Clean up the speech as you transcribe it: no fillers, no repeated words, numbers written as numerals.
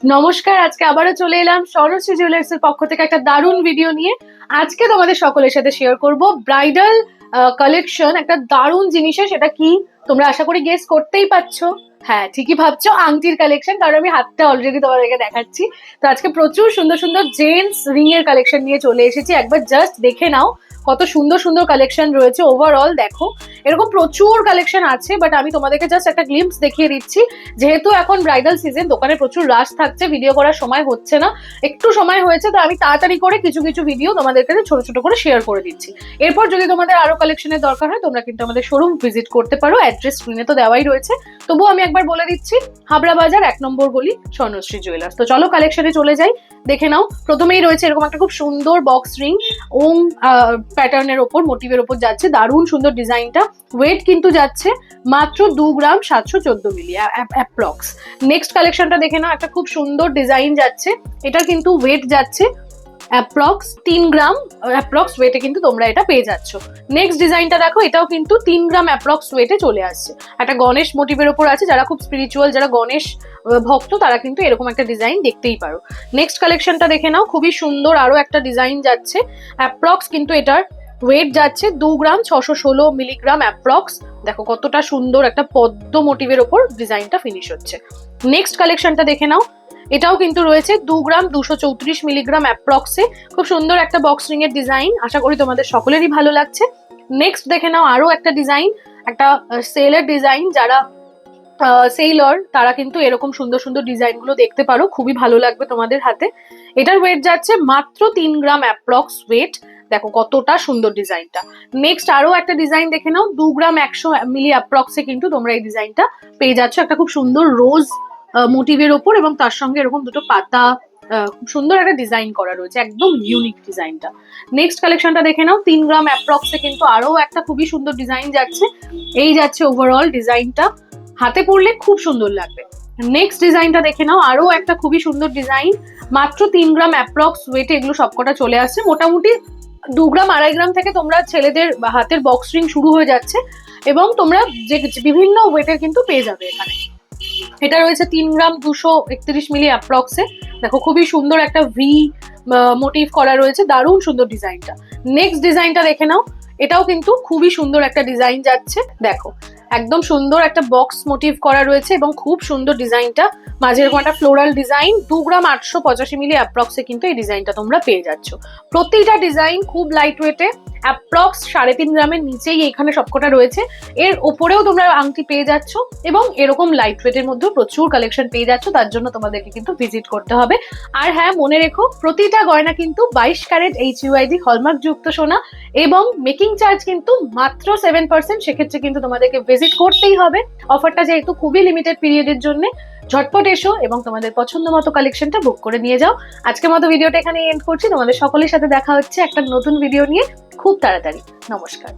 নমস্কার, আজকে আবারও চলে এলাম স্বর্ণশ্রী জুয়েলার্স এর পক্ষ থেকে একটা দারুণ ভিডিও নিয়ে। আজকে তোমাদের সকলের সাথে শেয়ার করব ব্রাইডাল কালেকশন, একটা দারুণ জিনিসে। সেটা কি তোমরা আশা করি গেস করতেই পারছো। হ্যাঁ, ঠিকই ভাবছো, আংটির কালেকশন। কারণ আমি হাতটা অলরেডি তোমাদেরকে দেখাচ্ছি। তো আজকে প্রচুর সুন্দর সুন্দর জেন্টস রিং এর কালেকশন নিয়ে চলে এসেছি। একবার জাস্ট দেখে নাও কত সুন্দর সুন্দর কালেকশন রয়েছে। ওভারঅল দেখো, এরকম প্রচুর কালেকশন আছে, বাট আমি তোমাদেরকে জাস্ট একটা গ্লিম্পস দেখিয়ে দিচ্ছি। যেহেতু এখন ব্রাইডাল সিজন, দোকানে প্রচুর রাশ থাকছে, ভিডিও করার সময় হচ্ছে না। একটু সময় হয়েছে, তো আমি তাড়াতাড়ি করে কিছু কিছু ভিডিও তোমাদের কাছে ছোট ছোট করে শেয়ার করে দিচ্ছি। এরপর যদি তোমাদের আরো কালেকশনের দরকার হয়, তোমরা কিন্তু আমাদের শোরুম ভিজিট করতে পারো। অ্যাড্রেস স্ক্রিনে তো দেওয়াই রয়েছে, তবুও আমি একবার বলে দিচ্ছি। হাবড়া বাজার 1 নম্বর গলি, স্বর্ণশ্রী জুয়েলার্স। তো চলো কালেকশনে চলে যাই, দেখে নাও। প্রথমেই রয়েছে এরকম একটা খুব সুন্দর বক্স রিং, ওম প্যাটার্নের ওপর, মোটিভের ওপর যাচ্ছে। দারুণ সুন্দর ডিজাইনটা। ওয়েট কিন্তু যাচ্ছে মাত্র 2 গ্রাম 714 মিলি অ্যাপ্রক্স। নেক্সট কালেকশনটা দেখে নাও, একটা খুব সুন্দর ডিজাইন যাচ্ছে। এটার কিন্তু ওয়েট যাচ্ছে অ্যাপ্রক্স 3 গ্রাম অ্যাপ্রক্স ওয়েটে কিন্তু তোমরা এটা পেয়ে যাচ্ছ। নেক্সট ডিজাইনটা দেখো, এটাও কিন্তু 3 গ্রাম অ্যাপ্রক্স ওয়েটে চলে আসছে। একটা গণেশ মোটিভের ওপর আছে। যারা খুব স্পিরিচুয়াল, যারা গণেশ ভক্ত, তারা কিন্তু এরকম একটা ডিজাইন দেখতেই পারো। নেক্সট কালেকশনটা দেখে নাও, খুবই সুন্দর আরো একটা ডিজাইন যাচ্ছে। অ্যাপ্রক্স কিন্তু এটার ওয়েট যাচ্ছে 2 গ্রাম 616 মিলিগ্রাম অ্যাপ্রক্স। দেখো কতটা সুন্দর একটা পদ্ম মোটিভের ওপর ডিজাইনটা ফিনিশ হচ্ছে। নেক্সট কালেকশনটা দেখে নাও, এটাও কিন্তু রয়েছে 2 গ্রাম 234 মিলিগ্রাম অ্যাপ্রক্সে। খুব সুন্দর একটা বক্স রিং এর ডিজাইন, আশা করি তোমাদের সকলেরই ভালো লাগছে। নেক্সট দেখে নাও আরো একটা ডিজাইন, একটা সেলের ডিজাইন। যারা সেলর, তারা কিন্তু এরকম সুন্দর সুন্দর ডিজাইন গুলো দেখতে পারো, খুবই ভালো লাগবে তোমাদের হাতে। এটার ওয়েট যাচ্ছে মাত্র 3 গ্রাম অ্যাপ্রক্স ওয়েট। দেখো কতটা সুন্দর ডিজাইনটা। নেক্সট আরো একটা ডিজাইন দেখে নাও, 2 গ্রাম 100 মিলি অ্যাপ্রক্সে কিন্তু তোমরা এই ডিজাইনটা পেয়ে যাচ্ছ। একটা খুব সুন্দর রোজ মোটিভের ওপর, এবং তার সঙ্গে এরকম দুটো পাতা, খুব সুন্দর একটা ডিজাইন করা রয়েছে, একদম ইউনিক ডিজাইনটা। নেক্সট কালেকশনটা দেখে নাও, 3 গ্রাম অ্যাপ্রক্সে কিন্তু আরো একটা খুবই সুন্দর ডিজাইন যাচ্ছে। এই যাচ্ছে ওভারঅল ডিজাইনটা, হাতে পরলে খুব সুন্দর লাগবে। নেক্সট ডিজাইনটা দেখে নাও, আরো একটা খুবই সুন্দর ডিজাইন। মাত্র 3 গ্রাম অ্যাপ্রক্স ওয়েটে এগুলো সবকটা চলে আসছে। মোটামুটি 2 গ্রাম 2.5 গ্রাম থেকে তোমরা ছেলেদের হাতের বক্স রিং শুরু হয়ে যাচ্ছে, এবং তোমরা যে বিভিন্ন ওয়েটের কিন্তু পেয়ে যাবে এখানে। এটা রয়েছে 3 গ্রাম 231 মিলি অ্যাপ্রক্সে। দেখো খুবই সুন্দর একটা ভি মোটিভ করা রয়েছে, দারুণ সুন্দর ডিজাইনটা। নেক্সট ডিজাইনটা দেখে নাও, এটাও কিন্তু খুবই সুন্দর একটা ডিজাইন যাচ্ছে। দেখো একদম সুন্দর একটা বক্স মোটিভ করা রয়েছে, এবং খুব সুন্দর ডিজাইনটা। মাঝে এরকম একটা ফ্লোরাল ডিজাইন। 2 গ্রাম 885 মিলি অ্যাপ্রক্সে কিন্তু এই ডিজাইনটা তোমরা পেয়ে যাচ্ছ। প্রতিটা ডিজাইন খুব লাইট ওয়েটে, অ্যাপ্রক্স 3.5 গ্রামের নিচেই এখানে সবকটা রয়েছে। এর ওপরেও তোমরা আংটি পেয়ে যাচ্ছ, এবং এরকম লাইট ওয়েটের মধ্যেও প্রচুর কালেকশন পেয়ে যাচ্ছ। তার জন্য তোমাদেরকে কিন্তু ভিজিট করতে হবে। আর হ্যাঁ, মনে রেখো, প্রতিটা গয়না কিন্তু 22 ক্যারেট HUID হলমার্ক যুক্ত সোনা, এবং মেকিং চার্জ কিন্তু মাত্র 7%। সেক্ষেত্রে কিন্তু তোমাদেরকে ভিজিট করতেই হবে। অফারটা যেহেতু খুবই লিমিটেড পিরিয়ডের জন্য, ঝটপট এসো এবং তোমাদের পছন্দ মতো কালেকশনটা বুক করে নিয়ে যাও। আজকের মতো ভিডিওটা এখানে এন্ড করছি। তোমাদের সকলের সাথে দেখা হচ্ছে একটা নতুন ভিডিও নিয়ে খুব তাড়াতাড়ি। নমস্কার।